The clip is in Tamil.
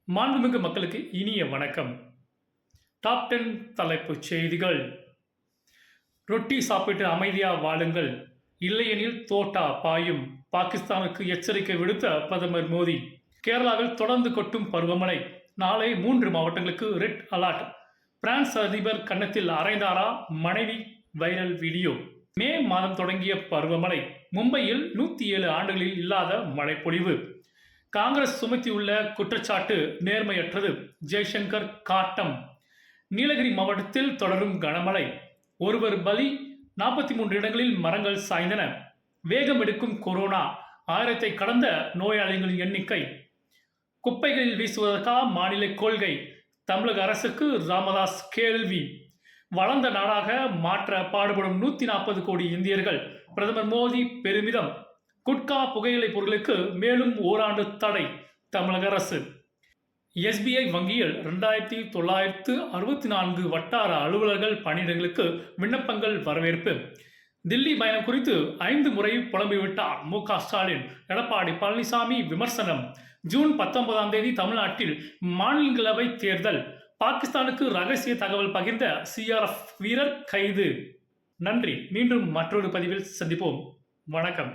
மாண்புமிகு மக்களுக்கு இனிய வணக்கம். டாப் 10 தலைப்புச் செய்திகள். ரொட்டி சாப்பிட்டு அமைதியா வாழுங்கள், இல்லையெனில் தோட்டா பாயும். பாகிஸ்தானுக்கு எச்சரிக்கை விடுத்த பிரதமர் மோடி. கேரளாவில் தொடர்ந்து கொட்டும் பருவமழை. நாளை 3 மாவட்டங்களுக்கு ரெட் அலர்ட். பிரான்ஸ் அதிபர் கன்னத்தில் அறைந்தாரா மனைவி? Viral video. மே மாதம் தொடங்கிய பருவமழை. மும்பையில் 107 ஆண்டுகளில் இல்லாத மழைப்பொழிவு. காங்கிரஸ் சுமத்தியுள்ள குற்றச்சாட்டு நேர்மையற்றது. ஜெய்சங்கர் காட்டம். நீலகிரி மாவட்டத்தில் தொடரும் கனமழை. ஒருவர் பலி. 43 இடங்களில் மரங்கள் சாய்ந்தன. வேகம் எடுக்கும் கொரோனா. 1000 கடந்த நோயாளிகளின் எண்ணிக்கை. குப்பைகளில் வீசுவதற்கா மாநில கொள்கை? தமிழக அரசுக்கு ராமதாஸ் கேள்வி. வளர்ந்த நாடாக மாற்ற பாடுபடும் 140 கோடி இந்தியர்கள். பிரதமர் மோடி பெருமிதம். குட்கா புகையிலை பொருட்களுக்கு மேலும் ஓராண்டு தடை. தமிழக அரசு. எஸ்பிஐ வங்கியில் 2964 வட்டார அலுவலர்கள் பணியிடங்களுக்கு விண்ணப்பங்கள் வரவேற்பு. தில்லி பயணம் குறித்து 5 முறை புலம்பிவிட்டார் மு.க. ஸ்டாலின். எடப்பாடி பழனிசாமி விமர்சனம். ஜூன் 19 தமிழ்நாட்டில் மாநிலங்களவை தேர்தல். பாகிஸ்தானுக்கு ரகசிய தகவல் பகிர்ந்த சிஆர்எஃப் வீரர் கைது. நன்றி. மீண்டும் மற்றொரு பதிவில் சந்திப்போம். வணக்கம்.